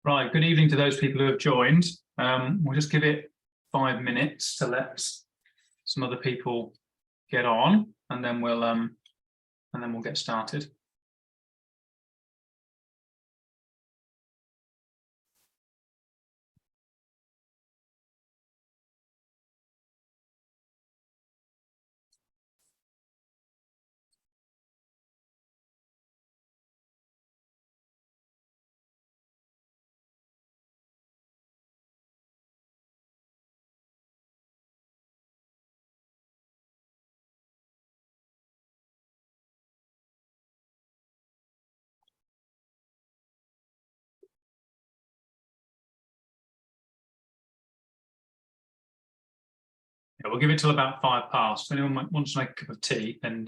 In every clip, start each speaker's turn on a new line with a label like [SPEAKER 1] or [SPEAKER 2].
[SPEAKER 1] Right, good evening to those people who have joined. We'll just give it 5 minutes to let some other people get on, and then we'll get started. Yeah, we'll give it till about 5 past. If anyone wants to make a cup of tea, then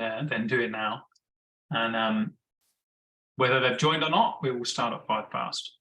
[SPEAKER 1] do it now. And whether they've joined or not, we will start at 5 past.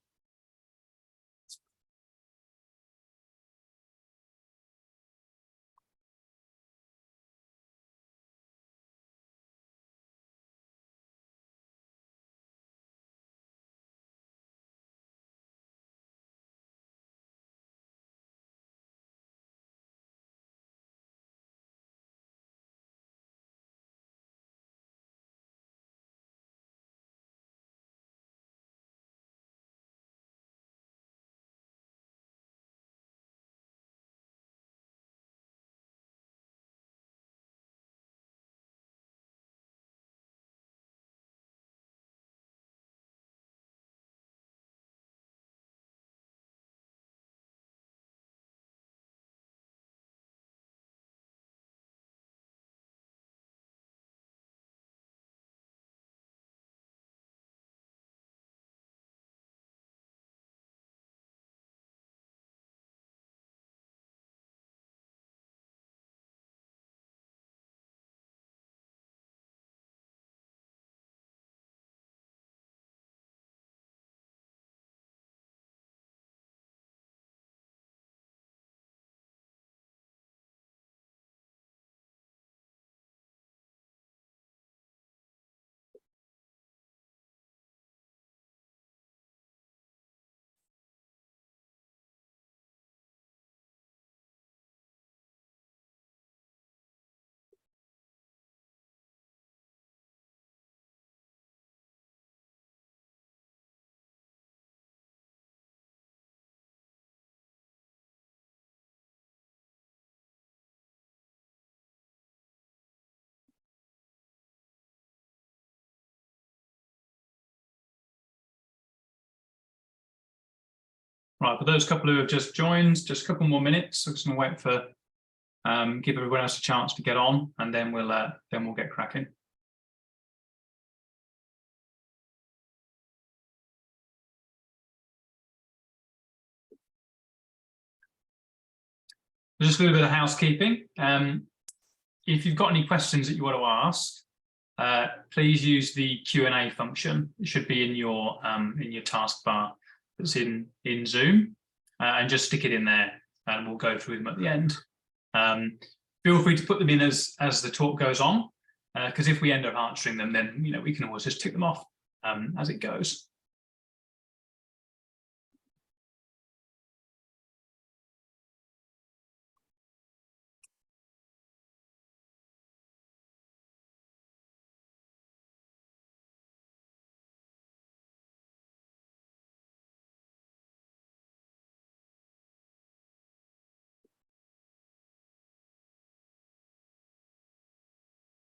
[SPEAKER 1] Right, for those couple who have just joined, just a couple more minutes. I'm just going to wait for give everyone else a chance to get on, and then we'll get cracking. Just a little bit of housekeeping. If you've got any questions that you want to ask, please use the Q&A function. It should be in your taskbar that's in Zoom, and just stick it in there, and we'll go through them at the end. Feel free to put them in as the talk goes on, because if we end up answering them, then we can always just tick them off as it goes.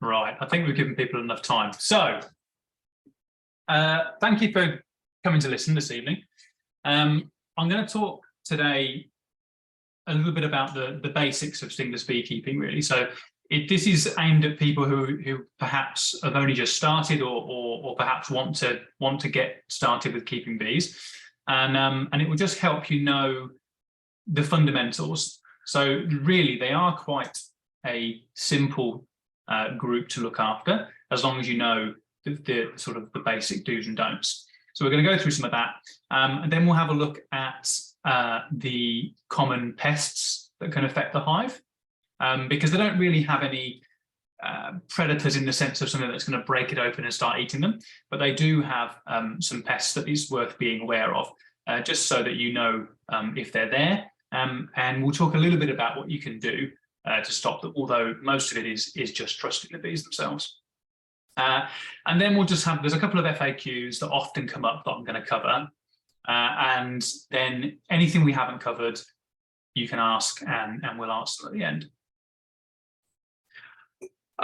[SPEAKER 1] Right, I think we've given people enough time. So, thank you for coming to listen this evening. I'm going to talk today a little bit about the basics of stingless beekeeping, really. So, this is aimed at people who perhaps have only just started, or perhaps want to get started with keeping bees, and it will just help you know the fundamentals. So, really, they are quite a simple group to look after, as long as you know the sort of the basic do's and don'ts. So we're going to go through some of that, and then we'll have a look at the common pests that can affect the hive, because they don't really have any predators in the sense of something that's going to break it open and start eating them, but they do have some pests that is worth being aware of. just so that you know if they're there. And we'll talk a little bit about what you can do to stop them, although most of it is just trusting the bees themselves. And then we'll just have, there's a couple of FAQs that often come up that I'm going to cover. And then anything we haven't covered, you can ask and we'll answer at the end.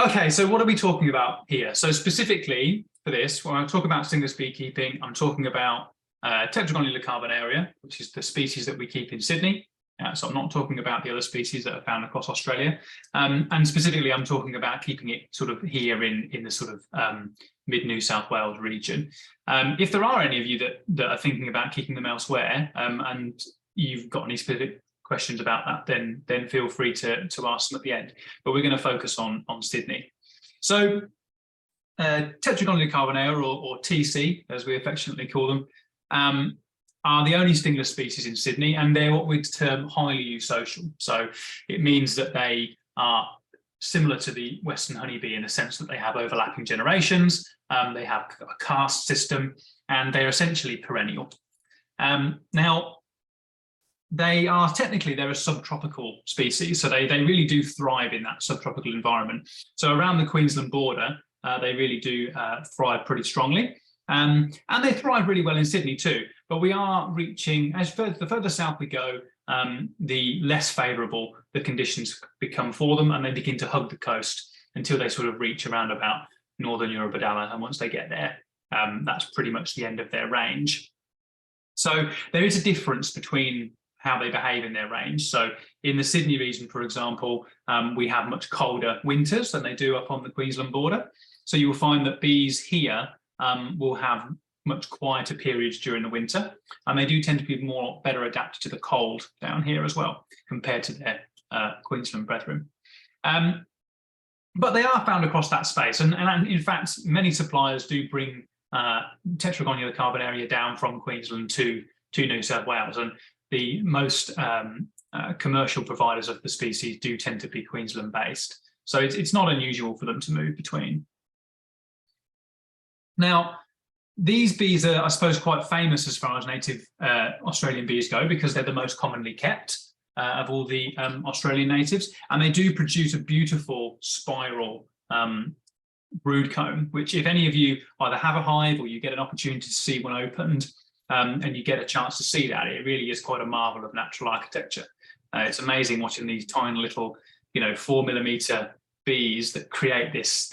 [SPEAKER 1] Okay, so what are we talking about here? So specifically for this, when I talk about stingless beekeeping, I'm talking about Tetragonula carbonaria, which is the species that we keep in Sydney. So I'm not talking about the other species that are found across Australia. And specifically, I'm talking about keeping it sort of here in the sort of mid-New South Wales region. If there are any of you that are thinking about keeping them elsewhere, and you've got any specific questions about that, then feel free to ask them at the end. But we're going to focus on Sydney. So Tetragonula carbonaria, or TC, as we affectionately call them, are the only stingless species in Sydney, and they're what we term highly eusocial. So it means that they are similar to the Western honeybee in the sense that they have overlapping generations, they have a caste system, and they're essentially perennial. Now, they're a subtropical species, so they really do thrive in that subtropical environment. So around the Queensland border, they really do thrive pretty strongly. And they thrive really well in Sydney too, but we are reaching, the further south we go, the less favourable the conditions become for them, and they begin to hug the coast until they sort of reach around about northern Eurobodalla, and once they get there, that's pretty much the end of their range. So there is a difference between how they behave in their range. So in the Sydney region, for example, we have much colder winters than they do up on the Queensland border. So you will find that bees here will have much quieter periods during the winter, and they do tend to be better adapted to the cold down here as well compared to their Queensland brethren. But they are found across that space, and in fact many suppliers do bring Tetragonula carbonaria down from Queensland to New South Wales, and the most commercial providers of the species do tend to be Queensland based, so it's not unusual for them to move between. Now, these bees are, I suppose, quite famous as far as native Australian bees go, because they're the most commonly kept of all the Australian natives, and they do produce a beautiful spiral brood comb, which if any of you either have a hive or you get an opportunity to see one opened, and you get a chance to see that, it really is quite a marvel of natural architecture. It's amazing watching these tiny little, 4mm bees that create this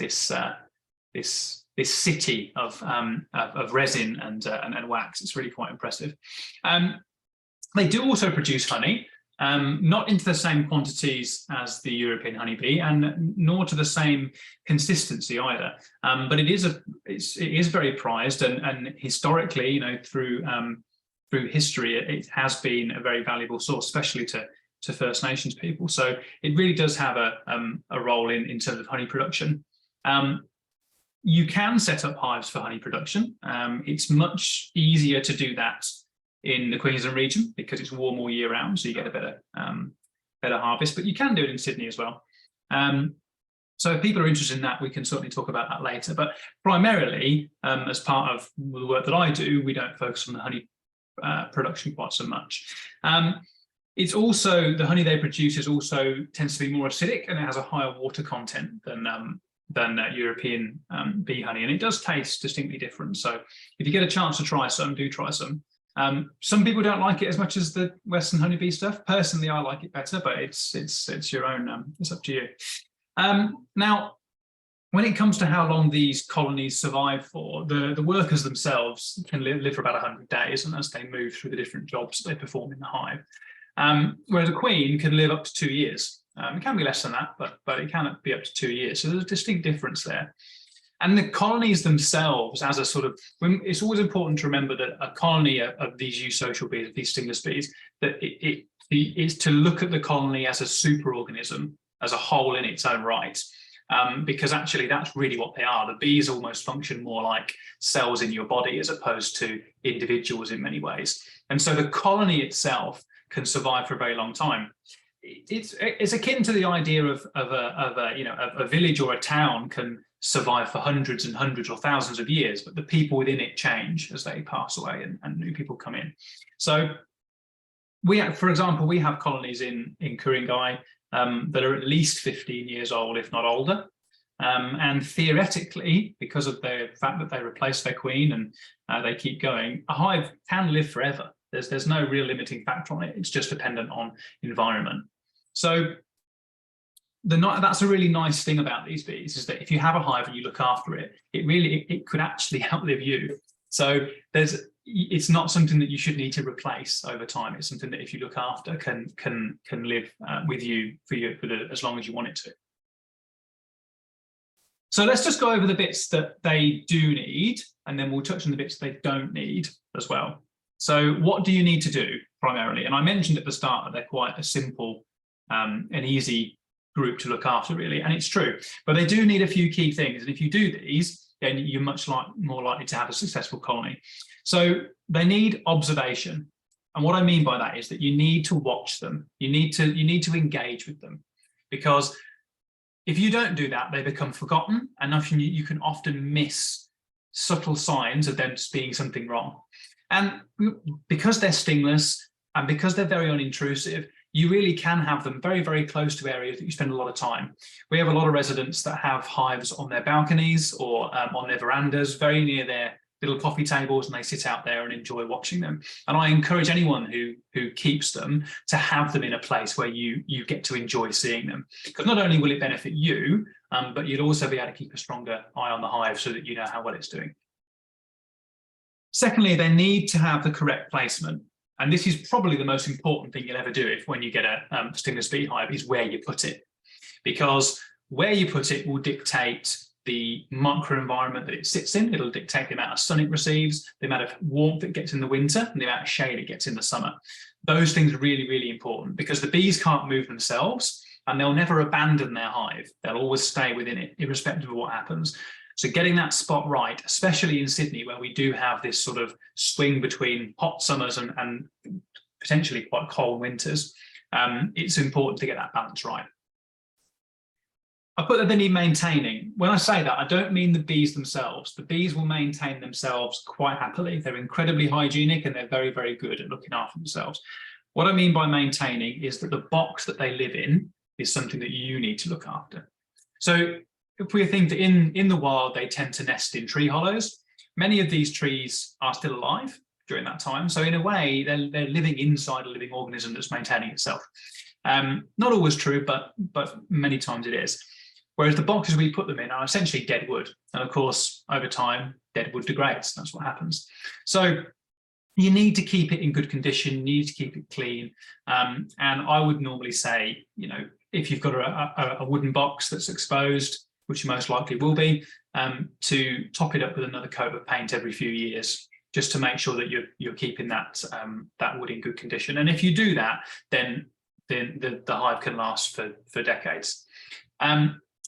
[SPEAKER 1] city of resin and wax. It's really quite impressive. They do also produce honey, not into the same quantities as the European honeybee, and nor to the same consistency either. But it is very prized, and historically, through history, it has been a very valuable source, especially to First Nations people. So it really does have a role in terms of honey production. You can set up hives for honey production. It's much easier to do that in the Queensland region because it's warm all year round, so you get a better harvest, but you can do it in Sydney as well. So if people are interested in that, we can certainly talk about that later. But primarily, as part of the work that I do, we don't focus on the honey production quite so much. It's also, the honey they produce tends to be more acidic, and it has a higher water content than European bee honey, and it does taste distinctly different. So if you get a chance to try some, do try some. Some people don't like it as much as the Western honeybee stuff. Personally, I like it better, but it's your own. It's up to you. Now, when it comes to how long these colonies survive for, the workers themselves can live for about 100 days, and as they move through the different jobs they perform in the hive. Whereas a queen can live up to 2 years. It can be less than that, but it can be up to 2 years. So there's a distinct difference there. And the colonies themselves, as a sort of, it's always important to remember that a colony of these eusocial bees, of these stingless bees, that it is to look at the colony as a superorganism, as a whole in its own right. Because actually that's really what they are. The bees almost function more like cells in your body as opposed to individuals in many ways. And so the colony itself can survive for a very long time. it's akin to the idea of a village or a town can survive for hundreds and hundreds or thousands of years, but the people within it change as they pass away and new people come in. So for example, we have colonies in Ku-ring-gai that are at least 15 years old, if not older. And theoretically, because of the fact that they replace their queen and they keep going, a hive can live forever. There's no real limiting factor on it. It's just dependent on environment. So that's a really nice thing about these bees, is that if you have a hive and you look after it, it could actually outlive you. So it's not something that you should need to replace over time. It's something that if you look after can live with you as long as you want it to. So let's just go over the bits that they do need, and then we'll touch on the bits they don't need as well. So what do you need to do primarily? And I mentioned at the start that they're quite a simple and easy group to look after, really, and it's true. But they do need a few key things, and if you do these, then you're much more likely to have a successful colony. So they need observation, and what I mean by that is that you need to watch them. You need to engage with them, because if you don't do that, they become forgotten, and you can often miss subtle signs of them being something wrong. And because they're stingless and because they're very unintrusive, you really can have them very, very close to areas that you spend a lot of time. We have a lot of residents that have hives on their balconies or on their verandas, very near their little coffee tables, and they sit out there and enjoy watching them. And I encourage anyone who keeps them to have them in a place where you get to enjoy seeing them. Because not only will it benefit you, but you'll also be able to keep a stronger eye on the hive so that you know how well it's doing. Secondly, they need to have the correct placement. And this is probably the most important thing you'll ever do when you get a stingless beehive, is where you put it. Because where you put it will dictate the microenvironment that it sits in. It'll dictate the amount of sun it receives, the amount of warmth it gets in the winter, and the amount of shade it gets in the summer. Those things are really, really important, because the bees can't move themselves, and they'll never abandon their hive. They'll always stay within it, irrespective of what happens. So getting that spot right, especially in Sydney, where we do have this sort of swing between hot summers and potentially quite cold winters, it's important to get that balance right. I put that they need maintaining. When I say that, I don't mean the bees themselves. The bees will maintain themselves quite happily. They're incredibly hygienic and they're very, very good at looking after themselves. What I mean by maintaining is that the box that they live in is something that you need to look after. So if we think that in the wild, they tend to nest in tree hollows, many of these trees are still alive during that time. So in a way, they're living inside a living organism that's maintaining itself. Not always true, but many times it is. Whereas the boxes we put them in are essentially dead wood. And of course, over time, dead wood degrades. That's what happens. So you need to keep it in good condition. You need to keep it clean. And I would normally say, if you've got a wooden box that's exposed, which you most likely will be, to top it up with another coat of paint every few years, just to make sure that you're keeping that wood in good condition. And if you do that, then the hive can last for decades.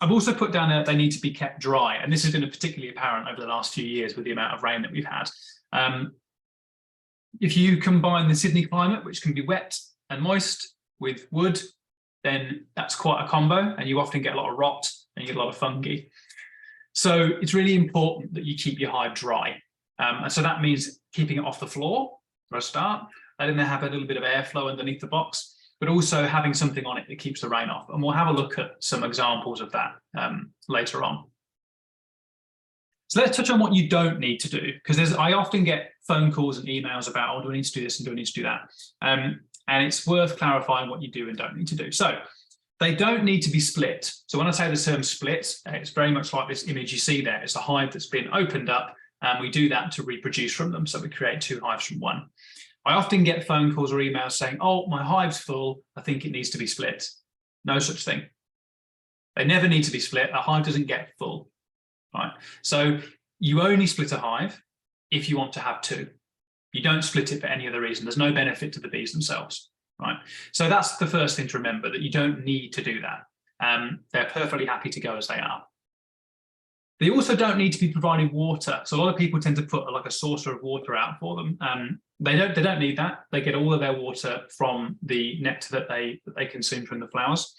[SPEAKER 1] I've also put down that they need to be kept dry, and this has been particularly apparent over the last few years with the amount of rain that we've had. If you combine the Sydney climate, which can be wet and moist, with wood, then that's quite a combo, and you often get a lot of rot and you get a lot of fungi. So it's really important that you keep your hive dry. And so that means keeping it off the floor for a start, letting them have a little bit of airflow underneath the box, but also having something on it that keeps the rain off. And we'll have a look at some examples of that later on. So let's touch on what you don't need to do, because I often get phone calls and emails about, oh, do I need to do this and do I need to do that? And it's worth clarifying what you do and don't need to do. So they don't need to be split. So when I say the term split, it's very much like this image you see there. It's a hive that's been opened up, and we do that to reproduce from them. So we create two hives from one. I often get phone calls or emails saying, oh, my hive's full, I think it needs to be split. No such thing. They never need to be split. A hive doesn't get full, right? So you only split a hive if you want to have two. You don't split it for any other reason. There's no benefit to the bees themselves, right? So that's the first thing to remember, that you don't need to do that. They're perfectly happy to go as they are. They also don't need to be provided water. So a lot of people tend to put like a saucer of water out for them. They don't need that. They get all of their water from the nectar that they consume from the flowers.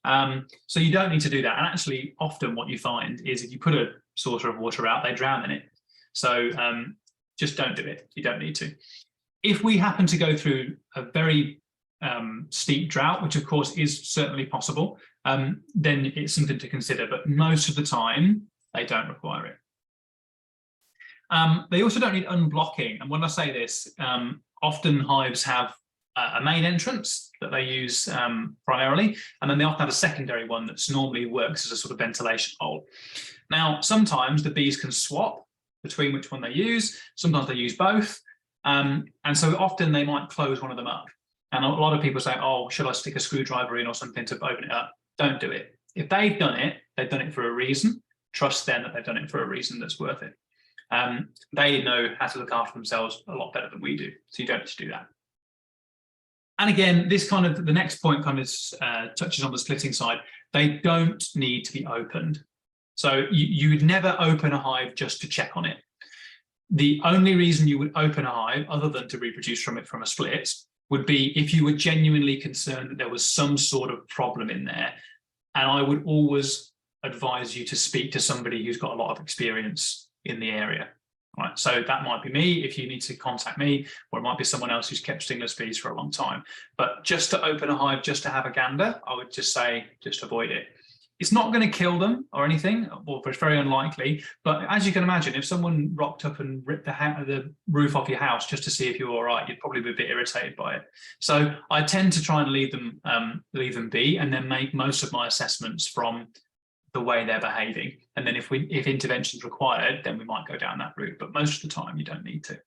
[SPEAKER 1] So you don't need to do that. And actually, often what you find is if you put a saucer of water out, they drown in it. So just don't do it. You don't need to. If we happen to go through a very steep drought, which of course is certainly possible, then it's something to consider. But most of the time, they don't require it. They also don't need unblocking. And when I say this, often hives have a main entrance that they use primarily, and then they often have a secondary one that's normally works as a sort of ventilation hole. Now, sometimes the bees can swap between which one they use. Sometimes they use both. And so often they might close one of them up. And a lot of people say, oh, should I stick a screwdriver in or something to open it up? Don't do it. If they've done it for a reason. Trust them that they've done it for a reason that's worth it. They know how to look after themselves a lot better than we do. So you don't need to do that. And again, this kind of, the next point kind of touches on the splitting side. They don't need to be opened. So you would never open a hive just to check on it. The only reason you would open a hive, other than to reproduce from it from a split, would be if you were genuinely concerned that there was some sort of problem in there. And I would always advise you to speak to somebody who's got a lot of experience in the area. Right, so that might be me if you need to contact me, or it might be someone else who's kept stingless bees for a long time. But just to open a hive, just to have a gander, I would just say, just avoid it. It's not going to kill them or anything, or it's very unlikely. But as you can imagine, if someone rocked up and ripped the roof off your house just to see if you're all right, you'd probably be a bit irritated by it. So I tend to try and leave them be, and then make most of my assessments from the way they're behaving. And then if intervention is required, then we might go down that route. But most of the time, you don't need to.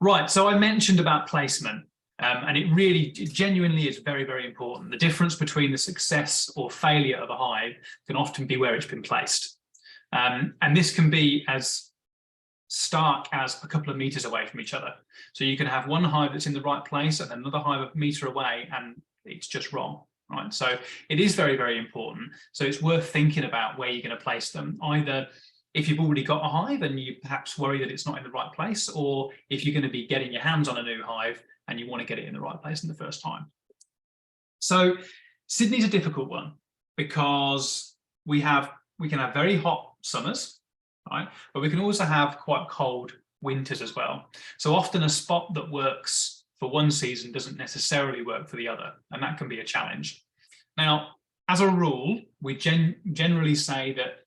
[SPEAKER 1] Right, so I mentioned about placement. And it genuinely is very, very important. The difference between the success or failure of a hive can often be where it's been placed. And this can be as stark as a couple of meters away from each other. So you can have one hive that's in the right place and another hive a meter away, and it's just wrong. Right, so it is very, very important. So it's worth thinking about where you're going to place them, either if you've already got a hive and you perhaps worry that it's not in the right place, or if you're going to be getting your hands on a new hive and you want to get it in the right place in the first time. So Sydney's a difficult one because we can have very hot summers, right? But we can also have quite cold winters as well. So often a spot that works for one season doesn't necessarily work for the other, and that can be a challenge. Now, as a rule, we generally say that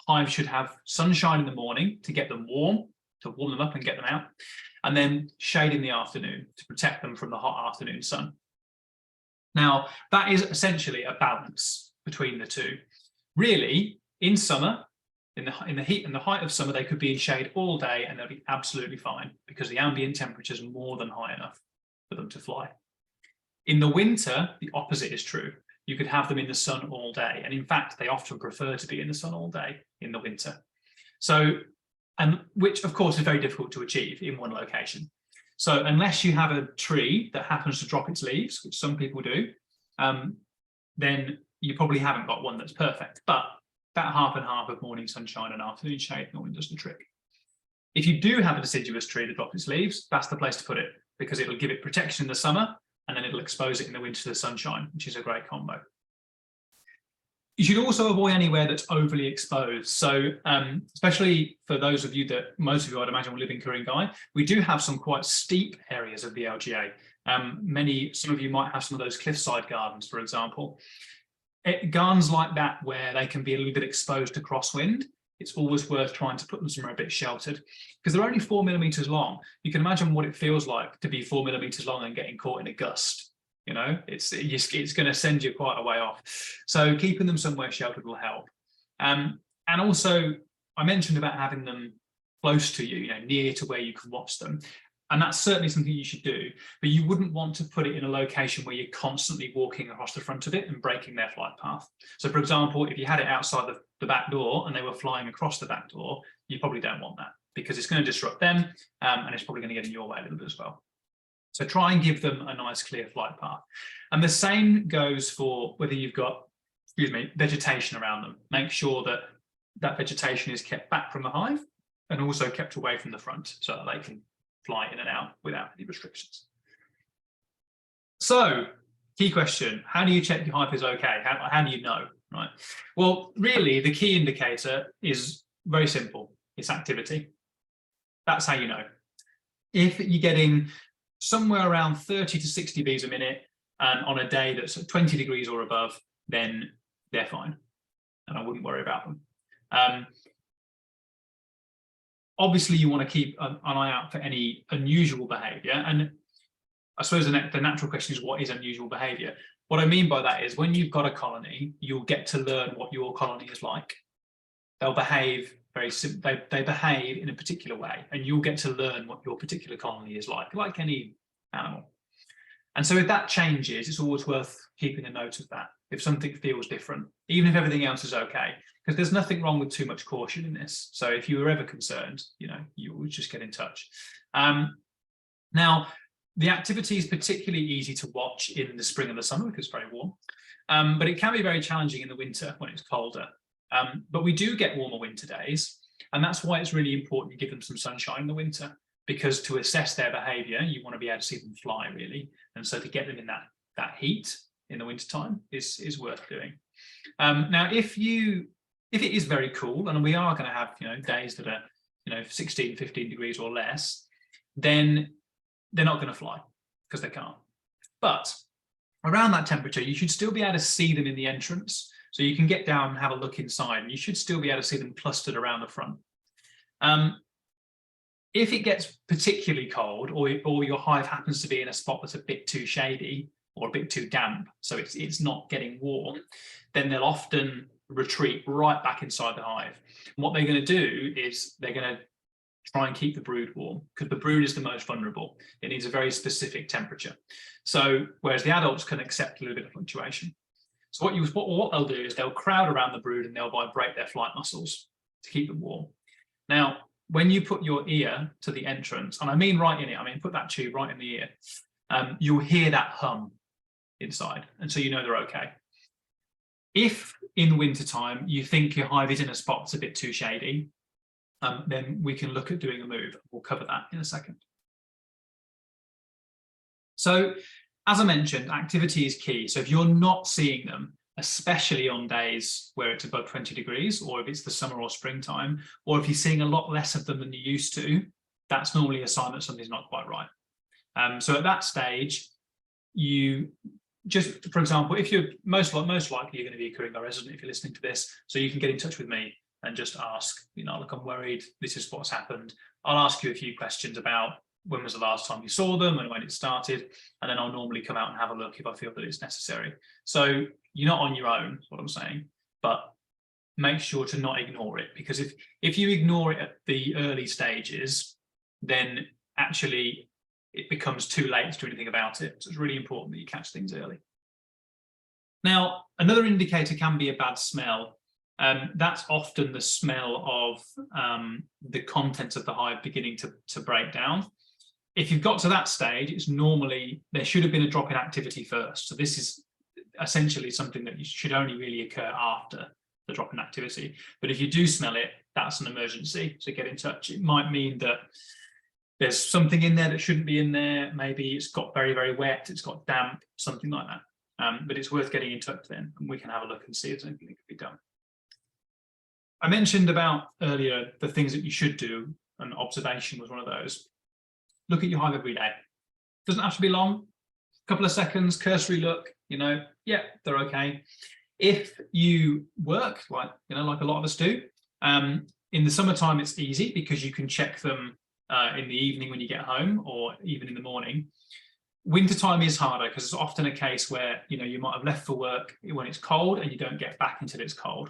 [SPEAKER 1] hives should have sunshine in the morning to get them warm, to warm them up and get them out, and then shade in the afternoon to protect them from the hot afternoon sun. Now, that is essentially a balance between the two. Really, in summer, in the heat and the height of summer, they could be in shade all day and they'll be absolutely fine because the ambient temperature is more than high enough for them to fly. In the winter, the opposite is true. You could have them in the sun all day. And in fact, they often prefer to be in the sun all day in the winter. So, and which of course is very difficult to achieve in one location. So unless you have a tree that happens to drop its leaves, which some people do, then you probably haven't got one that's perfect. But that half and half of morning sunshine and afternoon shade normally does the trick. If you do have a deciduous tree that drops its leaves, that's the place to put it, because it'll give it protection in the summer and then it'll expose it in the winter to the sunshine, which is a great combo. You should also avoid anywhere that's overly exposed. So especially for those of you that, most of you I'd imagine will live in Ku-ring-gai, we do have some quite steep areas of the LGA. Some of you might have some of those cliffside gardens, for example. Gardens like that where they can be a little bit exposed to crosswind, it's always worth trying to put them somewhere a bit sheltered because they're only 4 millimeters long. You can imagine what it feels like to be 4 millimeters long and getting caught in a gust. You know, it's going to send you quite a way off. So keeping them somewhere sheltered will help. And also, I mentioned about having them close to you, near to where you can watch them. And that's certainly something you should do, but you wouldn't want to put it in a location where you're constantly walking across the front of it and breaking their flight path. So for example, if you had it outside the back door and they were flying across the back door, you probably don't want that because it's going to disrupt them and it's probably going to get in your way a little bit as well. So try and give them a nice clear flight path. And the same goes for whether you've got vegetation around them. Make sure that that vegetation is kept back from the hive and also kept away from the front so that they can fly in and out without any restrictions. So, key question, how do you check your hive is okay? How do you know, right? Well, really, the key indicator is very simple. It's activity. That's how you know. If you're getting somewhere around 30 to 60 bees a minute and on a day that's at 20 degrees or above, then they're fine. And I wouldn't worry about them. Obviously, you want to keep an eye out for any unusual behavior. And I suppose the natural question is, what is unusual behavior? What I mean by that is when you've got a colony, you'll get to learn what your colony is like. They'll behave they behave in a particular way, and you'll get to learn what your particular colony is like any animal. And so if that changes, it's always worth keeping a note of that. If something feels different, even if everything else is okay, because there's nothing wrong with too much caution in this. So if you were ever concerned, you would just get in touch. Now, the activity is particularly easy to watch in the spring and the summer because it's very warm, but it can be very challenging in the winter when it's colder. But we do get warmer winter days, and that's why it's really important you give them some sunshine in the winter, because to assess their behavior, you want to be able to see them fly, really. And so to get them in that heat in the wintertime is worth doing. Now, if it is very cool, and we are going to have days that are 16, 15 degrees or less, then they're not going to fly because they can't. But around that temperature, you should still be able to see them in the entrance. So you can get down and have a look inside, and you should still be able to see them clustered around the front. If it gets particularly cold, or your hive happens to be in a spot that's a bit too shady or a bit too damp, so it's not getting warm, then they'll often retreat right back inside the hive. And what they're going to do is they're going to try and keep the brood warm, because the brood is the most vulnerable. It needs a very specific temperature. So whereas the adults can accept a little bit of fluctuation. So what they'll do is they'll crowd around the brood and they'll vibrate their flight muscles to keep them warm. Now, when you put your ear to the entrance, and I mean right in it, I mean put that tube right in the ear, you'll hear that hum inside, and so you know they're okay. If in the wintertime you think your hive is in a spot that's a bit too shady, then we can look at doing a move. We'll cover that in a second. So, as I mentioned, activity is key. So if you're not seeing them, especially on days where it's above 20 degrees, or if it's the summer or springtime, or if you're seeing a lot less of them than you used to, that's normally a sign that something's not quite right. So at that stage, you just, for example, if you're most likely you're going to be a Ku-ring-gai resident if you're listening to this, so you can get in touch with me and just ask, look, I'm worried, this is what's happened. I'll ask you a few questions about when was the last time you saw them and when it started, and then I'll normally come out and have a look if I feel that it's necessary. So you're not on your own, is what I'm saying, but make sure to not ignore it, because if you ignore it at the early stages, then actually it becomes too late to do anything about it. So it's really important that you catch things early. Now, another indicator can be a bad smell. That's often the smell of the contents of the hive beginning to break down. If you've got to that stage, it's normally, there should have been a drop in activity first. So this is essentially something that should only really occur after the drop in activity. But if you do smell it, that's an emergency, so get in touch. It might mean that there's something in there that shouldn't be in there. Maybe it's got very, very wet, it's got damp, something like that. But it's worth getting in touch then, and we can have a look and see if there's anything that can be done. I mentioned about earlier the things that you should do, and observation was one of those. Look at your hive every day. Doesn't have to be long, a couple of seconds, cursory look, yeah, they're okay. If you work, like a lot of us do, in the summertime it's easy because you can check them in the evening when you get home, or even in the morning. Wintertime is harder because it's often a case where you might have left for work when it's cold and you don't get back until it's cold.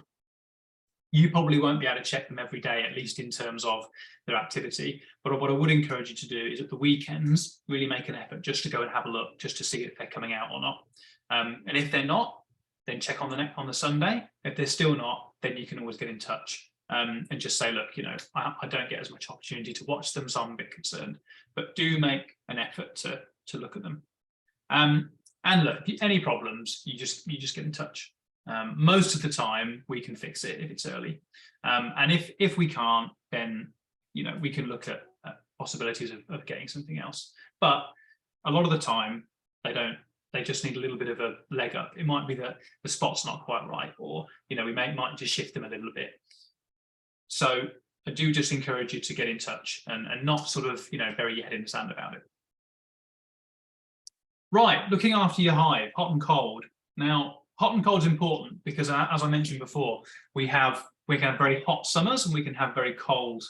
[SPEAKER 1] You probably won't be able to check them every day, at least in terms of their activity. But what I would encourage you to do is at the weekends, really make an effort just to go and have a look, just to see if they're coming out or not. And if they're not, then check on the Sunday. If they're still not, then you can always get in touch and just say, look, I don't get as much opportunity to watch them, so I'm a bit concerned. But do make an effort to look at them. And look, any problems, you just get in touch. Most of the time we can fix it if it's early. And if we can't, then we can look at possibilities of getting something else. But a lot of the time they just need a little bit of a leg up. It might be that the spot's not quite right, or we might just shift them a little bit. So I do just encourage you to get in touch and not sort of bury your head in the sand about it. Right, looking after your hive, hot and cold. Now, hot and cold is important because, as I mentioned before, we can have very hot summers and we can have very cold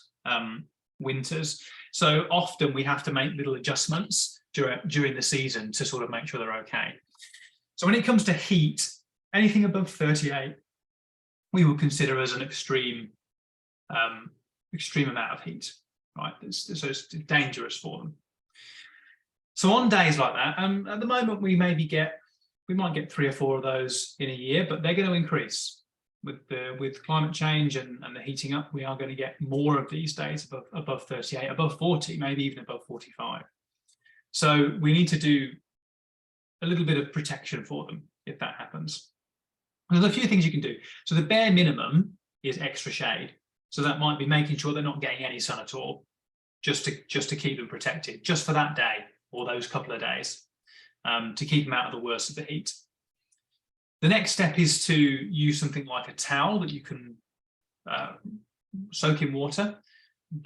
[SPEAKER 1] winters. So often we have to make little adjustments during the season to sort of make sure they're okay. So when it comes to heat, anything above 38, we will consider as an extreme amount of heat, right? So it's dangerous for them. So on days like that, at the moment we might get 3 or 4 of those in a year, but they're going to increase with climate change and the heating up. We are going to get more of these days above 38, above 40, maybe even above 45. So we need to do a little bit of protection for them if that happens. There's a few things you can do. So the bare minimum is extra shade. So that might be making sure they're not getting any sun at all, just to keep them protected, just for that day or those couple of days, to keep them out of the worst of the heat. The next step is to use something like a towel that you can soak in water.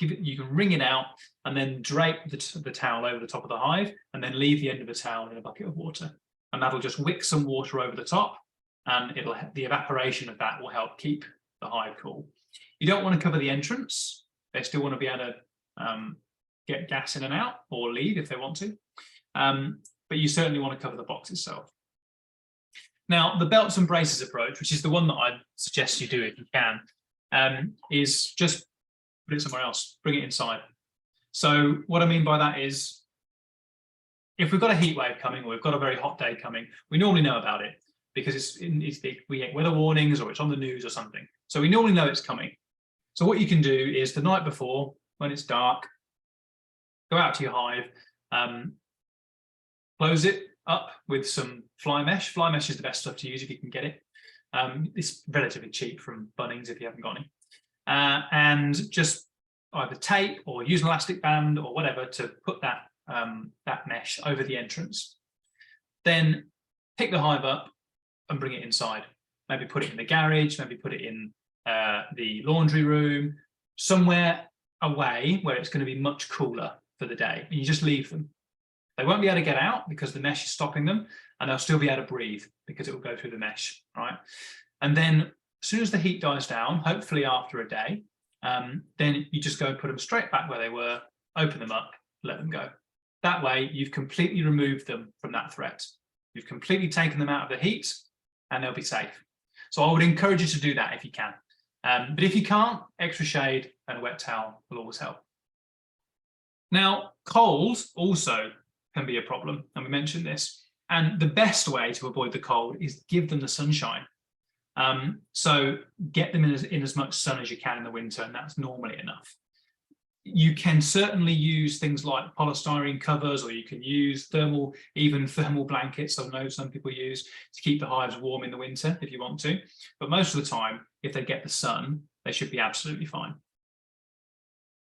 [SPEAKER 1] You can wring it out and then drape the towel over the top of the hive, and then leave the end of the towel in a bucket of water, and that'll just wick some water over the top, and the evaporation of that will help keep the hive cool. You don't want to cover the entrance. They still want to be able to get gas in and out, or leave if they want to, but you certainly want to cover the box itself. Now, the belts and braces approach, which is the one that I suggest you do if you can, is just put it somewhere else, bring it inside. So what I mean by that is, if we've got a heat wave coming or we've got a very hot day coming, we normally know about it because we get weather warnings or it's on the news or something. So we normally know it's coming. So what you can do is the night before, when it's dark, go out to your hive, close it up with some fly mesh. Fly mesh is the best stuff to use if you can get it. It's relatively cheap from Bunnings if you haven't got any. And just either tape or use an elastic band or whatever to put that mesh over the entrance. Then pick the hive up and bring it inside. Maybe put it in the garage, maybe put it in the laundry room, somewhere away where it's going to be much cooler for the day, and you just leave them. They won't be able to get out because the mesh is stopping them, and they'll still be able to breathe because it will go through the mesh, right? And then as soon as the heat dies down, hopefully after a day, then you just go and put them straight back where they were, open them up, let them go. That way, you've completely removed them from that threat. You've completely taken them out of the heat, and they'll be safe. So I would encourage you to do that if you can. But if you can't, extra shade and a wet towel will always help. Now, cold also can be a problem, and we mentioned this. And the best way to avoid the cold is give them the sunshine. So get them in as much sun as you can in the winter, and that's normally enough. You can certainly use things like polystyrene covers, or you can use even thermal blankets. I know some people use to keep the hives warm in the winter if you want to. But most of the time, if they get the sun, they should be absolutely fine.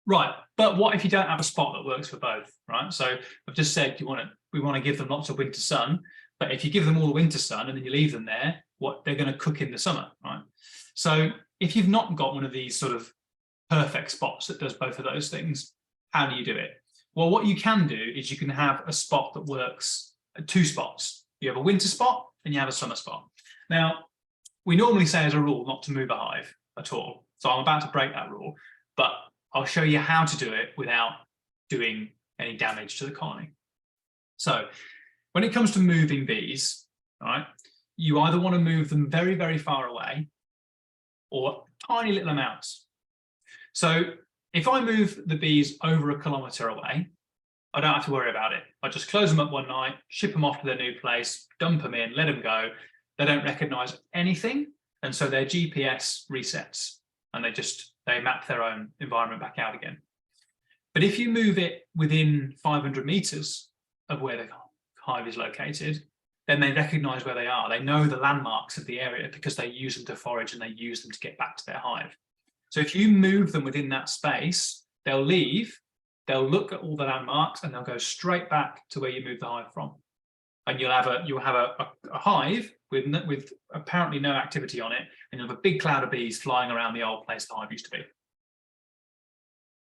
[SPEAKER 1] Right, but what if you don't have a spot that works for both, right? So I've just said we want to give them lots of winter sun, but if you give them all the winter sun and then you leave them there, they're going to cook in the summer, right? So if you've not got one of these sort of perfect spots that does both of those things, how do you do it? Well, what you can do is you can have a spot that works, 2 spots. You have a winter spot and you have a summer spot. Now, we normally say as a rule not to move a hive at all. So I'm about to break that rule, but I'll show you how to do it without doing any damage to the colony. So when it comes to moving bees, right, you either want to move them very, very far away or tiny little amounts. So if I move the bees over 1 kilometre away, I don't have to worry about it. I just close them up one night, ship them off to their new place, dump them in, let them go. They don't recognise anything, and so their GPS resets, and they map their own environment back out again. But if you move it within 500 metres of where the hive is located, then they recognize where they are. They know the landmarks of the area because they use them to forage and they use them to get back to their hive. So if you move them within that space, they'll leave, they'll look at all the landmarks, and they'll go straight back to where you moved the hive from. And you'll have a hive with apparently no activity on it, and you'll have a big cloud of bees flying around the old place the hive used to be.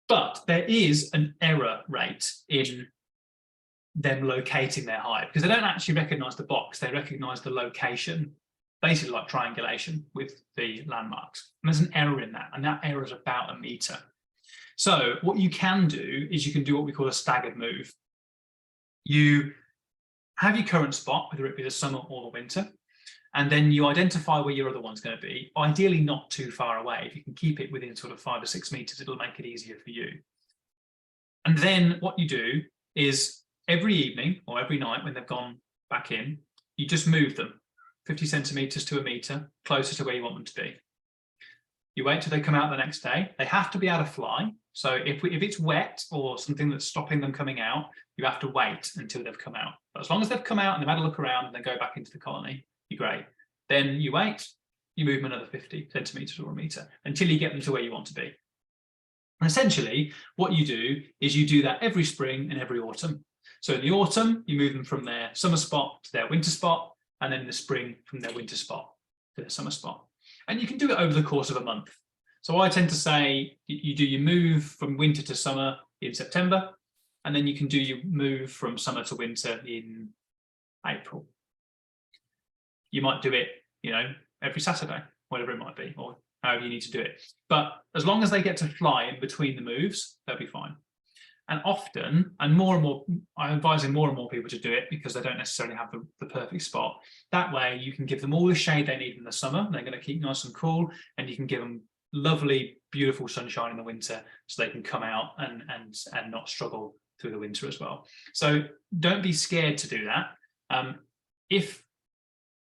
[SPEAKER 1] But there is an error rate in them locating their hive, because they don't actually recognize the box, they recognize the location, basically like triangulation with the landmarks. And there's an error in that, and that error is about 1 meter. So what you can do is you can do what we call a staggered move. You have your current spot, whether it be the summer or the winter, and then you identify where your other one's going to be, ideally not too far away. If you can keep it within sort of 5 or 6 meters, it'll make it easier for you. And then what you do is every evening or every night when they've gone back in, you just move them 50 centimeters to 1 meter closer to where you want them to be. You wait till they come out the next day. They have to be able to fly. So if it's wet or something that's stopping them coming out, you have to wait until they've come out. But as long as they've come out and they've had a look around and they go back into the colony, you're great. Then you wait, you move them another 50 centimeters or 1 meter until you get them to where you want to be. And essentially, what you do is you do that every spring and every autumn. So in the autumn, you move them from their summer spot to their winter spot, and then in the spring from their winter spot to their summer spot. And you can do it over the course of a month. So I tend to say you do your move from winter to summer in September, and then you can do your move from summer to winter in April. You might do it, every Saturday, whatever it might be, or however you need to do it. But as long as they get to fly in between the moves, they'll be fine. And often, and more, I'm advising more and more people to do it because they don't necessarily have the perfect spot. That way, you can give them all the shade they need in the summer. They're going to keep nice and cool, and you can give them lovely, beautiful sunshine in the winter, so they can come out and not struggle through the winter as well. So don't be scared to do that. If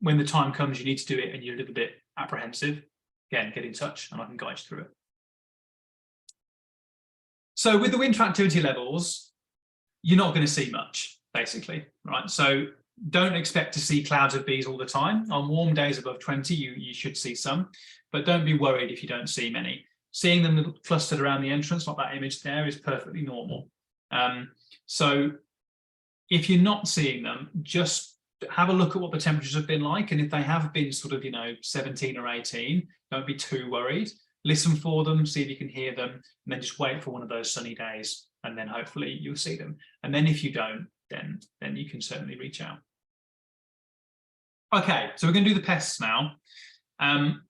[SPEAKER 1] when the time comes you need to do it and you're a little bit apprehensive, again, get in touch and I can guide you through it. So with the winter activity levels, you're not going to see much, basically, right? So don't expect to see clouds of bees all the time. On warm days above 20, you should see some, but don't be worried if you don't see many. Seeing them clustered around the entrance, like that image there, is perfectly normal. So if you're not seeing them, just have a look at what the temperatures have been like. And if they have been sort of, 17 or 18, don't be too worried. Listen for them, see if you can hear them, and then just wait for one of those sunny days, and then hopefully you'll see them. And then if you don't, then you can certainly reach out. Okay, so we're going to do the pests now. I'm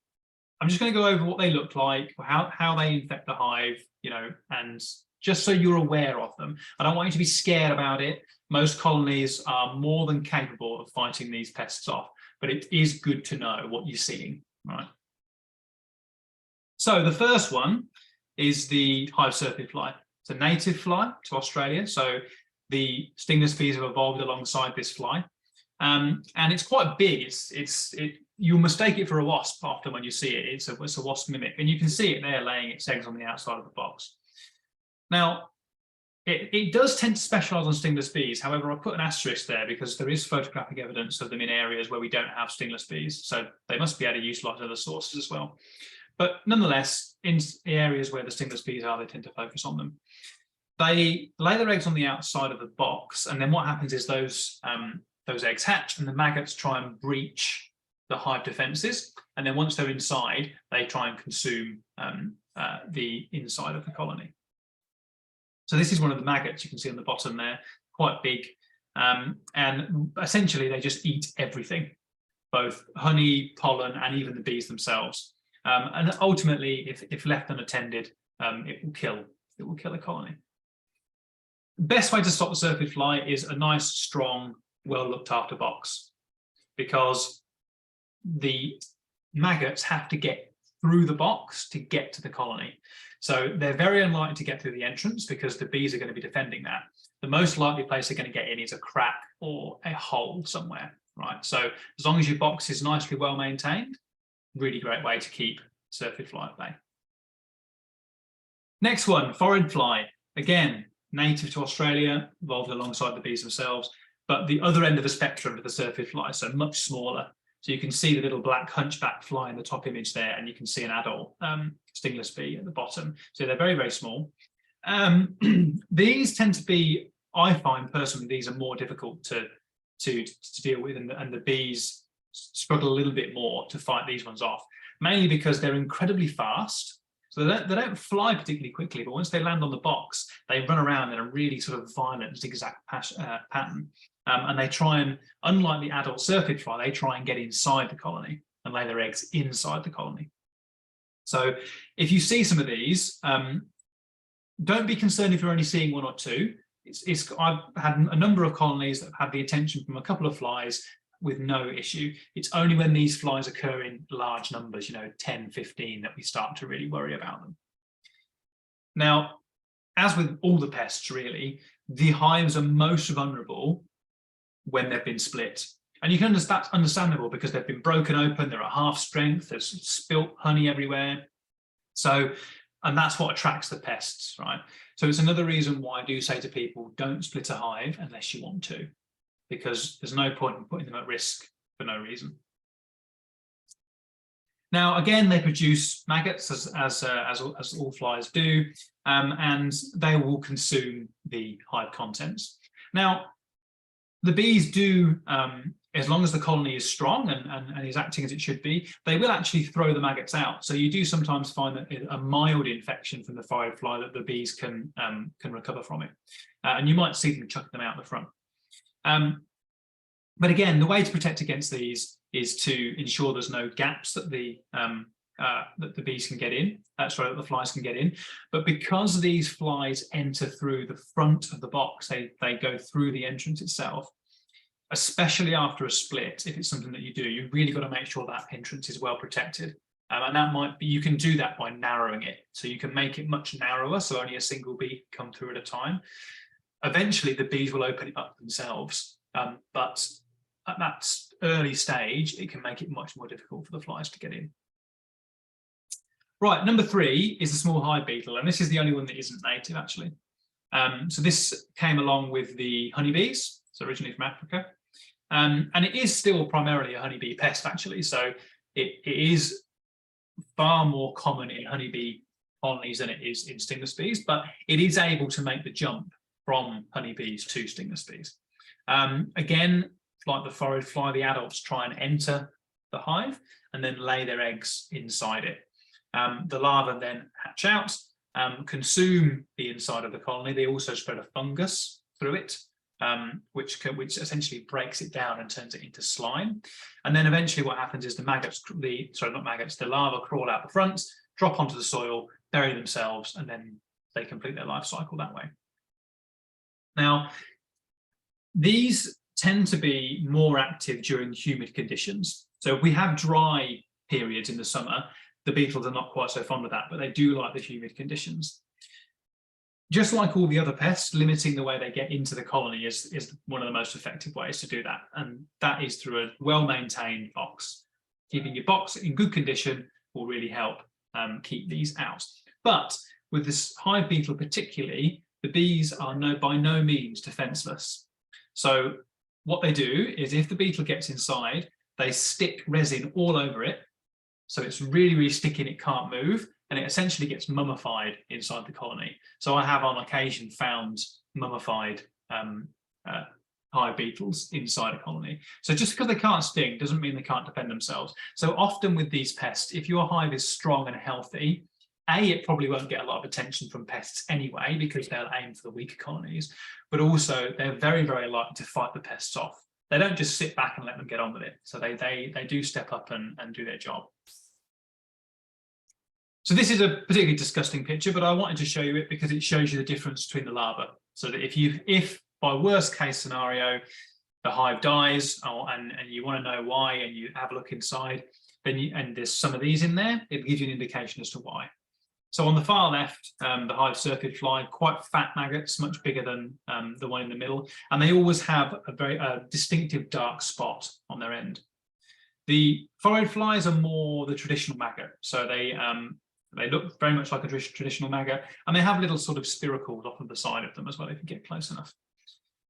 [SPEAKER 1] just going to go over what they look like, how they infect the hive, and just so you're aware of them. I don't want you to be scared about it. Most colonies are more than capable of fighting these pests off, but it is good to know what you're seeing, right? So the first one is the hive syrphid fly. It's a native fly to Australia. So the stingless bees have evolved alongside this fly. And it's quite big. You'll mistake it for a wasp often when you see it. It's a wasp mimic. And you can see it there laying its eggs on the outside of the box. Now, it does tend to specialise on stingless bees. However, I put an asterisk there because there is photographic evidence of them in areas where we don't have stingless bees. So they must be able to utilise other sources as well. But nonetheless, in the areas where the stingless bees are, they tend to focus on them. They lay their eggs on the outside of the box, and then what happens is those eggs hatch, and the maggots try and breach the hive defences. And then once they're inside, they try and consume the inside of the colony. So this is one of the maggots you can see on the bottom there, quite big. And essentially, they just eat everything, both honey, pollen, and even the bees themselves. And ultimately, if left unattended, it will kill a colony. The best way to stop the syrphid fly is a nice, strong, well looked after box, because the maggots have to get through the box to get to the colony. So they're very unlikely to get through the entrance because the bees are going to be defending that. The most likely place they're going to get in is a crack or a hole somewhere, right? So as long as your box is nicely well maintained, really great way to keep syrphid fly at bay. Next one, phorid fly. Again, native to Australia, evolved alongside the bees themselves. but the other end of the spectrum of the syrphid fly, so much smaller. So you can see the little black hunchback fly in the top image there, and you can see an adult stingless bee at the bottom. So they're very, very small. These tend to be, I find personally, these are more difficult to deal with, and the bees struggle a little bit more to fight these ones off, mainly because they're incredibly fast. So they don't fly particularly quickly, but once they land on the box, they run around in a really sort of violent zigzag pattern. And they try and, unlike the adult syrphid fly, they try and get inside the colony and lay their eggs inside the colony. So if you see some of these, don't be concerned if you're only seeing one or two. I've had a number of colonies that have had the attention from a couple of flies with no issue. It's only when these flies occur in large numbers, 10, 15, that we start to really worry about them. Now, as with all the pests, really, the hives are most vulnerable when they've been split. And you can understand that's understandable because they've been broken open, they're at half strength, there's spilt honey everywhere. So, and that's what attracts the pests, right? So it's another reason why I do say to people, don't split a hive unless you want to, because there's no point in putting them at risk for no reason. Now, again, they produce maggots, as all flies do, and they will consume the hive contents. Now, the bees do, as long as the colony is strong and is acting as it should be, they will actually throw the maggots out. So you do sometimes find that a mild infection from the thyroid fly that the bees can recover from it. And you might see them chucking them out the front. But again, the way to protect against these is to ensure there's no gaps that the bees can get in, that the flies can get in. But because these flies enter through the front of the box, they go through the entrance itself, especially after a split. If it's something that you do, you've really got to make sure that entrance is well protected. And that might be, you can do that by narrowing it. So you can make it much narrower, so only a single bee can come through at a time. Eventually, the bees will open it up themselves. But at that early stage, it can make it much more difficult for the flies to get in. Right, number 3 is the small hive beetle, and this is the only one that isn't native, actually. So this came along with the honeybees, so originally from Africa. And it is still primarily a honeybee pest, actually. So it is far more common in honeybee colonies than it is in stingless bees, but it is able to make the jump from honeybees to stingless bees. Again, like the forage fly, the adults try and enter the hive and then lay their eggs inside it. The larvae then hatch out, consume the inside of the colony. They also spread a fungus through it, which essentially breaks it down and turns it into slime. And then eventually what happens is the larvae crawl out the front, drop onto the soil, bury themselves, and then they complete their life cycle that way. Now, these tend to be more active during humid conditions. So if we have dry periods in the summer, the beetles are not quite so fond of that, but they do like the humid conditions. Just like all the other pests, limiting the way they get into the colony is one of the most effective ways to do that. And that is through a well-maintained box. Keeping your box in good condition will really help keep these out. But with this hive beetle particularly, the bees are by no means defenseless. So what they do is if the beetle gets inside, they stick resin all over it. So it's really, really sticky and it can't move. And it essentially gets mummified inside the colony. So I have on occasion found mummified hive beetles inside a colony. So just because they can't sting doesn't mean they can't defend themselves. So often with these pests, if your hive is strong and healthy, it probably won't get a lot of attention from pests anyway, because they'll aim for the weaker colonies, but also they're very, very likely to fight the pests off. They don't just sit back and let them get on with it. So they do step up and do their job. So this is a particularly disgusting picture, but I wanted to show you it because it shows you the difference between the larvae. So that if by worst case scenario, the hive dies and you want to know why and you have a look inside, and there's some of these in there, it gives you an indication as to why. So on the far left, the hive syrphid fly, quite fat maggots, much bigger than the one in the middle, and they always have a very distinctive dark spot on their end. The forage flies are more the traditional maggot, so they look very much like a traditional maggot, and they have little sort of spiracles off of the side of them as well if you get close enough.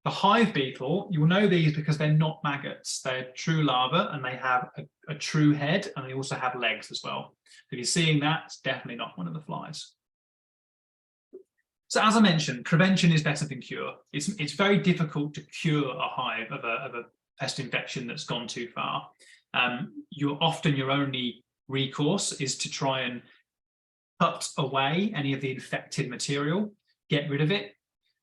[SPEAKER 2] The hive beetle, you will know these because they're not maggots. They're true larvae, and they have a true head, and they also have legs as well. If you're seeing that, it's definitely not one of the flies. So as I mentioned, prevention is better than cure. It's very difficult to cure a hive of a pest infection that's gone too far. Often your only recourse is to try and cut away any of the infected material, get rid of it,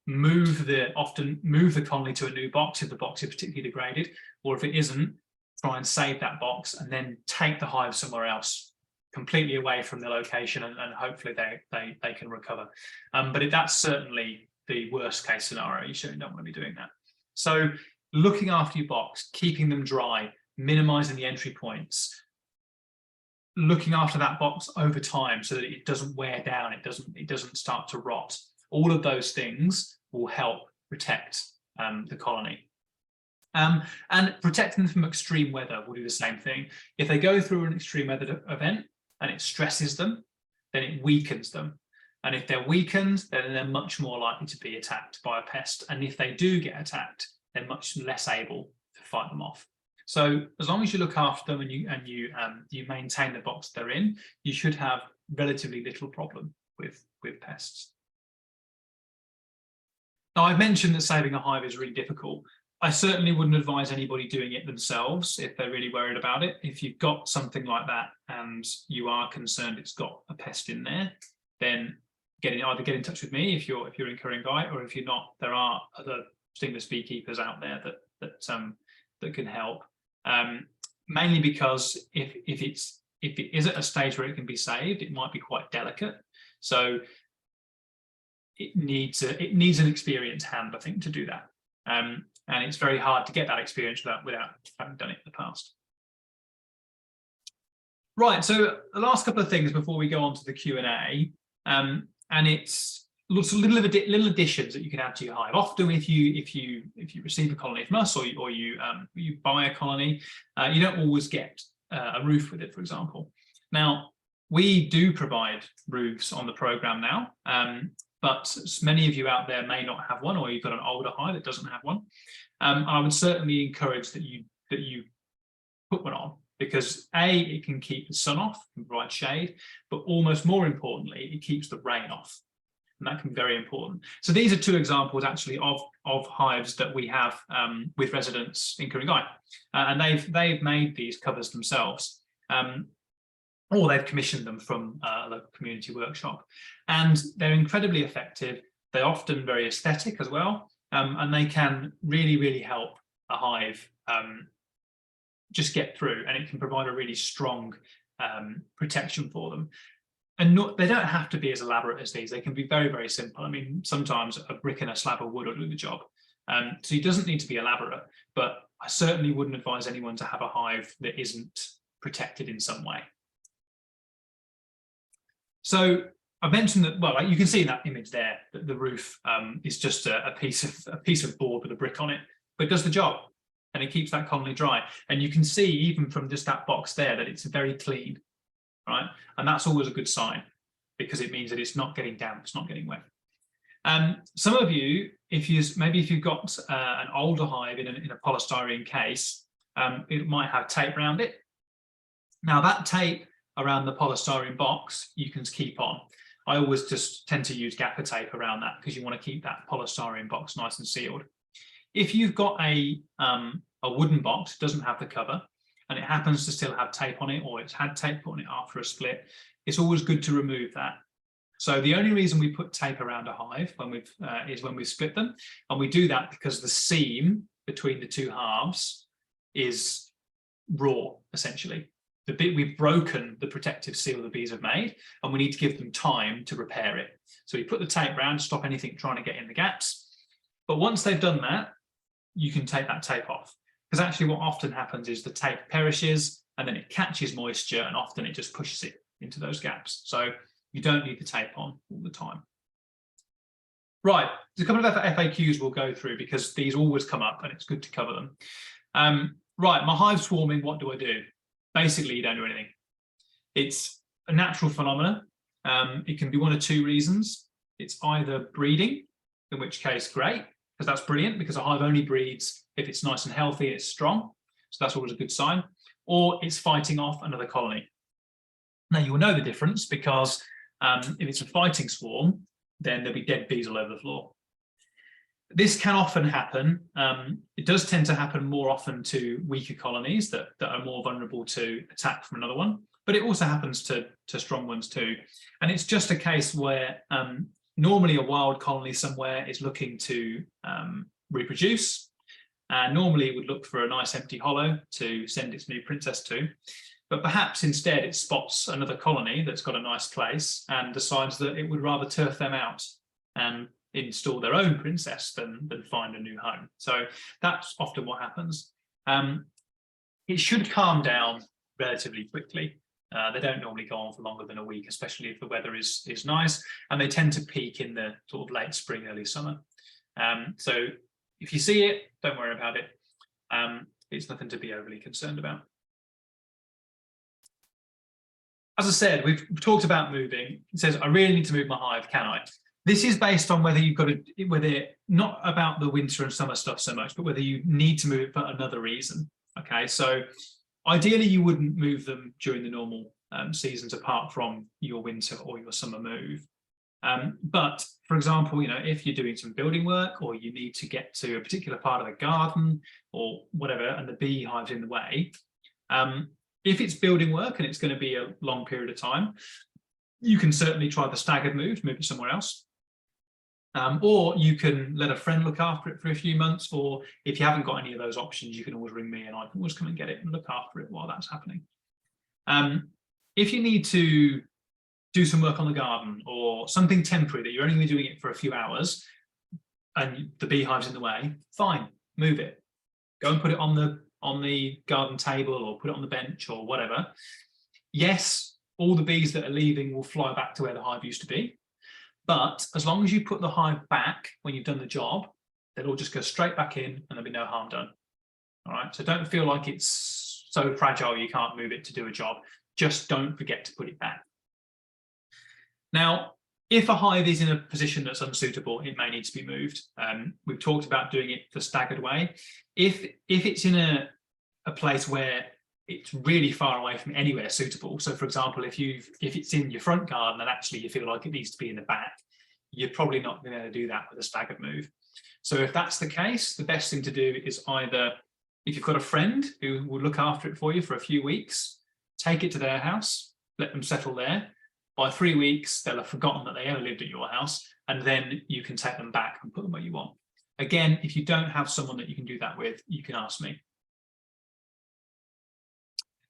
[SPEAKER 2] move the colony to a new box if the box is particularly degraded, or if it isn't, try and save that box and then take the hive somewhere else, completely away from the location, and hopefully they can recover. But that's certainly the worst case scenario. You certainly don't want to be doing that. So looking after your box, keeping them dry, minimizing the entry points, looking after that box over time so that it doesn't wear down, it doesn't start to rot. All of those things will help protect the colony. And protecting them from extreme weather will do the same thing. If they go through an extreme weather event and it stresses them, then it weakens them. And if they're weakened, then they're much more likely to be attacked by a pest. And if they do get attacked, they're much less able to fight them off. So as long as you look after them and you maintain the box they're in, you should have relatively little problem with pests. Now, I've mentioned that saving a hive is really difficult. I certainly wouldn't advise anybody doing it themselves if they're really worried about it. If you've got something like that and you are concerned it's got a pest in there, then either get in touch with me if you're in Ku-ring-gai, or if you're not, there are other stingless beekeepers out there that can help. Mainly because if it is at a stage where it can be saved, it might be quite delicate. So it needs an experienced hand, I think, to do that. And it's very hard to get that experience without having done it in the past. Right, so the last couple of things before we go on to the Q&A, and it's little additions that you can add to your hive. Often, if you receive a colony from us, or you buy a colony, you don't always get a roof with it, for example. Now, we do provide roofs on the program now, but many of you out there may not have one, or you've got an older hive that doesn't have one. I would certainly encourage that you put one on, because A, it can keep the sun off, can provide shade, but almost more importantly, it keeps the rain off. And that can be very important. So these are two examples actually of hives that we have with residents in Ku-ring-gai, and they've made these covers themselves, or they've commissioned them from a local community workshop, and they're incredibly effective. They're often very aesthetic as well, and they can really help a hive just get through, and it can provide a really strong protection for them. And they don't have to be as elaborate as these. They can be very simple. I mean, sometimes a brick and a slab of wood will do the job. So it doesn't need to be elaborate, but I certainly wouldn't advise anyone to have a hive that isn't protected in some way. So I mentioned that, well, like you can see in that image there, that the roof is just a piece of board with a brick on it, but it does the job, and it keeps that colony dry. And you can see even from just that box there that it's very clean. Right, and that's always a good sign, because it means that it's not getting damp, it's not getting wet. Some of you, if you've got an older hive in a polystyrene case, it might have tape around it. Now that tape around the polystyrene box you can keep on. I always just tend to use gaffer tape around that, because you want to keep that polystyrene box nice and sealed. If you've got a wooden box, doesn't have the cover, and it happens to still have tape on it, or it's had tape on it after a split, it's always good to remove that. So the only reason we put tape around a hive is when we've split them, and we do that because the seam between the two halves is raw, essentially. We've broken the protective seal the bees have made, and we need to give them time to repair it. So we put the tape around to stop anything trying to get in the gaps. But once they've done that, you can take that tape off. Because actually what often happens is the tape perishes, and then it catches moisture, and often it just pushes it into those gaps. So you don't need the tape on all the time. Right, there's a couple of FAQs we'll go through, because these always come up and it's good to cover them. Right, my hive's swarming, what do I do? Basically, you don't do anything. It's a natural phenomenon. It can be one of two reasons. It's either breeding, in which case, great. because that's brilliant, because a hive only breeds if it's nice and healthy, it's strong. So that's always a good sign. Or it's fighting off another colony. Now you will know the difference because if it's a fighting swarm, then there'll be dead bees all over the floor. This can often happen. It does tend to happen more often to weaker colonies that are more vulnerable to attack from another one, but it also happens to strong ones too. And it's just a case where normally a wild colony somewhere is looking to reproduce. Normally it would look for a nice empty hollow to send its new princess to, but perhaps instead it spots another colony that's got a nice place and decides that it would rather turf them out and install their own princess than find a new home. So that's often what happens. It should calm down relatively quickly. They don't normally go on for longer than a week, especially if the weather is nice, and they tend to peak in the sort of late spring, early summer. So if you see it, don't worry about it. It's nothing to be overly concerned about. As I said, we've talked about moving. It says, I really need to move my hive, can I? This is based on whether you've got to, whether not about the winter and summer stuff so much, but whether you need to move it for another reason. Okay, so ideally you wouldn't move them during the normal seasons apart from your winter or your summer move. But for example, you know, if you're doing some building work or you need to get to a particular part of the garden or whatever, and the beehive's in the way, if it's building work and it's going to be a long period of time, you can certainly try the staggered move it somewhere else. Or you can let a friend look after it for a few months, or if you haven't got any of those options, you can always ring me and I can always come and get it and look after it while that's happening. If you need to do some work on the garden or something temporary that you're only going to be doing it for a few hours and the beehive's in the way, fine, move it. Go and put it on the garden table or put it on the bench or whatever. Yes, all the bees that are leaving will fly back to where the hive used to be. But as long as you put the hive back when you've done the job, they'll all just go straight back in and there'll be no harm done. All right, so don't feel like it's so fragile you can't move it to do a job. Just don't forget to put it back. Now, if a hive is in a position that's unsuitable, it may need to be moved. We've talked about doing it the staggered way. If it's in a place where it's really far away from anywhere suitable. So for example, if it's in your front garden and actually you feel like it needs to be in the back, you're probably not going to do that with a staggered move. So if that's the case, the best thing to do is either, if you've got a friend who will look after it for you for a few weeks, take it to their house, let them settle there. By 3 weeks, they'll have forgotten that they ever lived at your house, and then you can take them back and put them where you want. Again, if you don't have someone that you can do that with, you can ask me.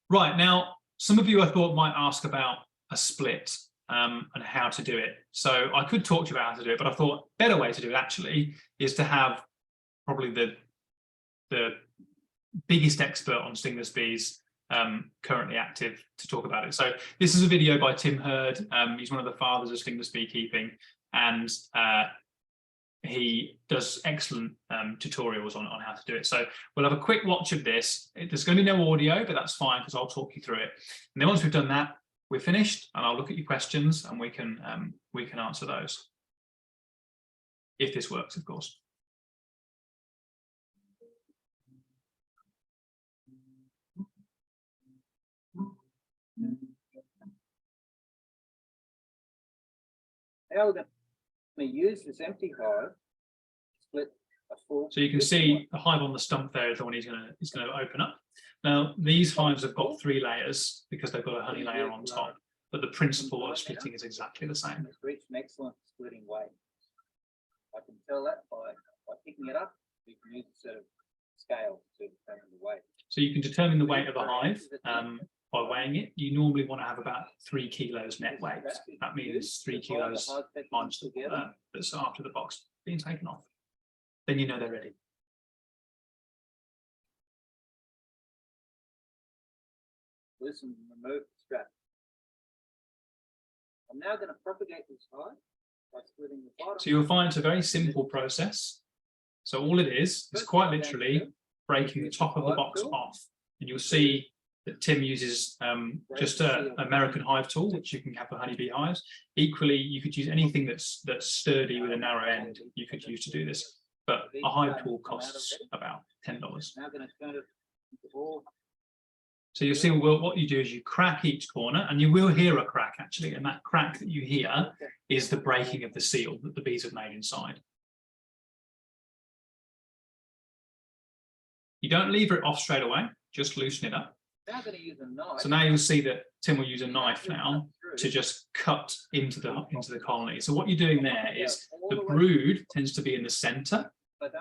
[SPEAKER 2] Right, now, some of you I thought might ask about a split and how to do it. So I could talk to you about how to do it, but I thought a better way to do it actually is to have probably the biggest expert on stingless bees currently active to talk about it. So this is a video by Tim Hurd. He's one of the fathers of stingless beekeeping, and he does excellent tutorials on how to do it. So we'll have a quick watch of this. There's going to be no audio, but that's fine because I'll talk you through it. And then once we've done that, we're finished, and I'll look at your questions and we can answer those. If this works, of course.
[SPEAKER 3] Now we're going to use this empty hive, split a full.
[SPEAKER 2] So you can see the hive on the stump there is the one he's going to open up. Now these hives have got 3 layers because they've got a honey layer on top, but the principle of splitting is exactly the same.
[SPEAKER 3] It's reached an excellent splitting weight. I can tell that by picking it up. We can use a sort of scale to determine the weight.
[SPEAKER 2] So you can determine the weight of a hive by weighing it. You normally want to have about 3 kilos net weight. That means 3 kilos minus that's after the box being taken off. Then you know they're ready.
[SPEAKER 3] Loosen and remove the strap. I'm now going to propagate this hive by splitting the bottom.
[SPEAKER 2] So you'll find it's a very simple process. So all it is quite literally breaking the top of the box off. And you'll see that Tim uses just an American hive tool, which you can have for honeybee hives. Equally, you could use anything that's sturdy with a narrow end. You could use to do this. but a hive tool costs about $10.
[SPEAKER 3] Now going to turn it into all.
[SPEAKER 2] So you'll see what you do is you crack each corner, and you will hear a crack actually, and that crack that you hear is the breaking of the seal that the bees have made inside. You don't lever it off straight away, just loosen it up.
[SPEAKER 3] Now I'm going to use a knife.
[SPEAKER 2] So now you'll see that Tim will use a knife now to just cut into the colony. So what you're doing there is the brood tends to be in the center,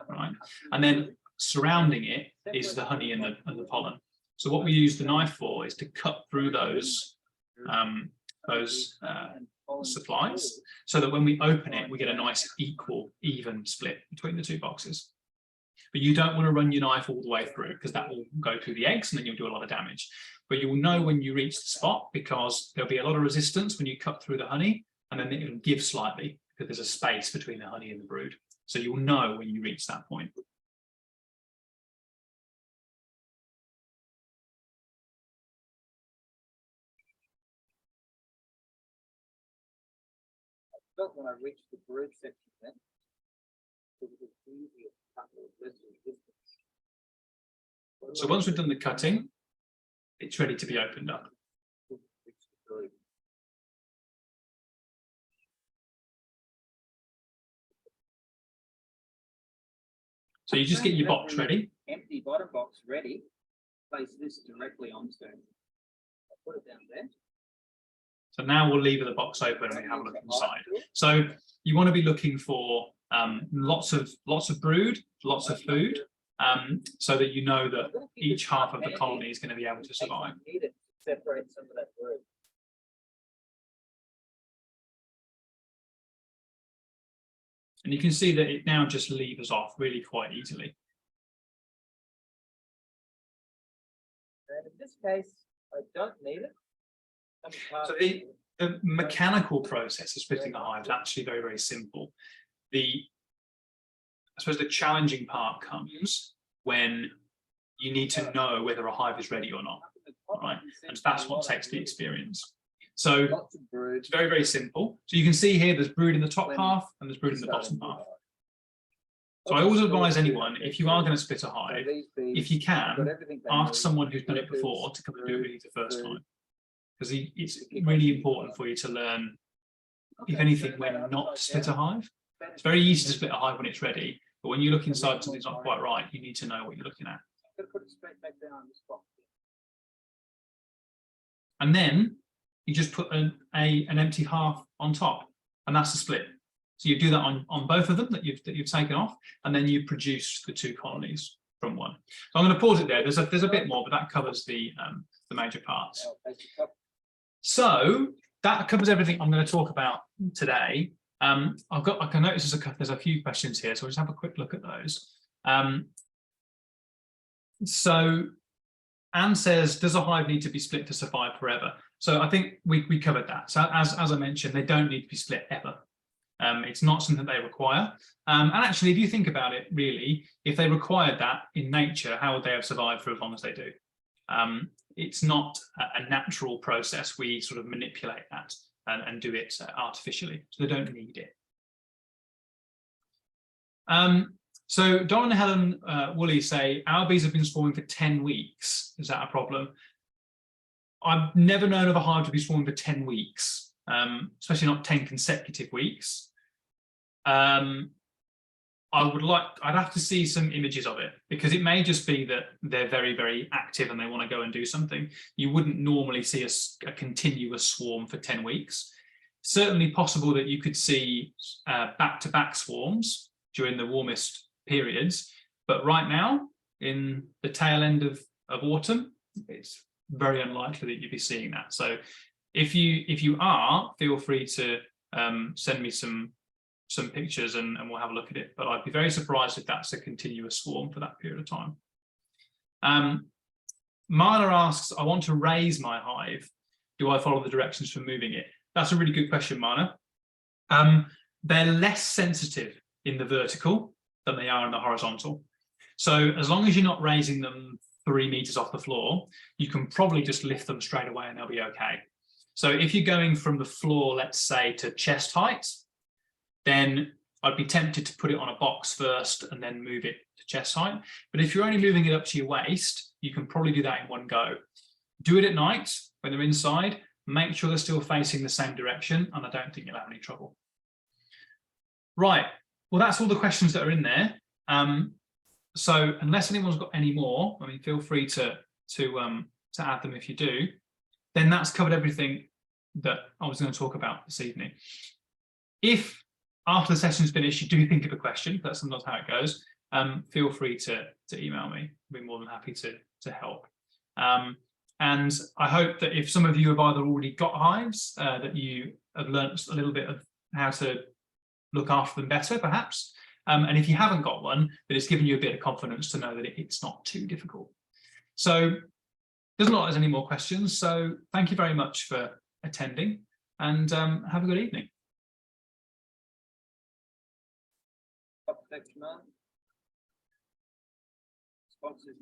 [SPEAKER 2] right? And then surrounding it is the honey and the pollen. So what we use the knife for is to cut through those supplies, so that when we open it, we get a nice equal, even split between the two boxes. But you don't want to run your knife all the way through, because that will go through the eggs and then you'll do a lot of damage. But you will know when you reach the spot, because there'll be a lot of resistance when you cut through the honey, and then it'll give slightly because there's a space between the honey and the brood. So you'll know when you reach that point.
[SPEAKER 3] But when I reached the brood section, then it was easier to cut with less resistance.
[SPEAKER 2] So once we've done the cutting, it's ready to be opened up. So you just get your box ready.
[SPEAKER 3] Empty bottom box ready. Place this directly onto. I'll put it down there.
[SPEAKER 2] So now we'll lever the box open and we have a look inside. So you want to be looking for lots of brood, lots of food, so that you know that each half of the colony is going to be able to survive.
[SPEAKER 3] Separate some of that brood.
[SPEAKER 2] And you can see that it now just levers off really quite easily.
[SPEAKER 3] And in this case, I don't need it.
[SPEAKER 2] So the mechanical process of splitting a hive is actually very, very simple. I suppose the challenging part comes when you need to know whether a hive is ready or not, right? And that's what takes the experience. So it's very, very simple. So you can see here there's brood in the top half and there's brood in the bottom half. So I always advise anyone, if you are going to split a hive, if you can, ask someone who's done it before to come and do it with you the first time. Because it's really important for you to learn, if anything, when not to split a hive. It's very easy to split a hive when it's ready, but when you look inside something's not quite right, you need to know what you're looking at. And then you just put an empty half on top, and that's the split. So you do that on both of them that you've taken off, and then you produce the two colonies from one. So I'm going to pause it there. There's a bit more, but that covers the major parts. So that covers everything I'm going to talk about today. I can notice there's a few questions here, so we'll just have a quick look at those. So Anne says, does a hive need to be split to survive forever? So I think we covered that. So as I mentioned, they don't need to be split ever. It's not something they require. And actually, if you think about it, really, if they required that in nature, how would they have survived for as long as they do? It's not a natural process. We sort of manipulate that and do it artificially, so they don't need it. So Don and Helen Woolley say, our bees have been swarming for 10 weeks. Is that a problem? I've never known of a hive to be swarming for 10 weeks, especially not 10 consecutive weeks. I'd have to see some images of it, because it may just be that they're very, very active and they want to go and do something. You wouldn't normally see a continuous swarm for 10 weeks. Certainly possible that you could see back-to-back swarms during the warmest periods, but right now, in the tail end of autumn, it's very unlikely that you'd be seeing that. So if you are, feel free to send me some pictures and we'll have a look at it, but I'd be very surprised if that's a continuous swarm for that period of time. Marla asks, I want to raise my hive. Do I follow the directions for moving it? That's a really good question, Marla. They're less sensitive in the vertical than they are in the horizontal. So as long as you're not raising them 3 meters off the floor, you can probably just lift them straight away and they'll be okay. So if you're going from the floor, let's say, to chest height, then
[SPEAKER 1] I'd be tempted to put it on a box first and then move it to chest height. But if you're only moving it up to your waist, you can probably do that in one go. Do it at night when they're inside, make sure they're still facing the same direction, and I don't think you'll have any trouble. Right, well, that's all the questions that are in there. So unless anyone's got any more, I mean, feel free to add them if you do. Then that's covered everything that I was going to talk about this evening. If after the session's finished, you do think of a question, that's sometimes how it goes, feel free to email me. I'll be more than happy to help. And I hope that if some of you have either already got hives, that you have learned a little bit of how to look after them better, perhaps. And if you haven't got one, that it's given you a bit of confidence to know that it's not too difficult. So doesn't look like there's any more questions. So thank you very much for attending, and have a good evening.
[SPEAKER 3] Sponsors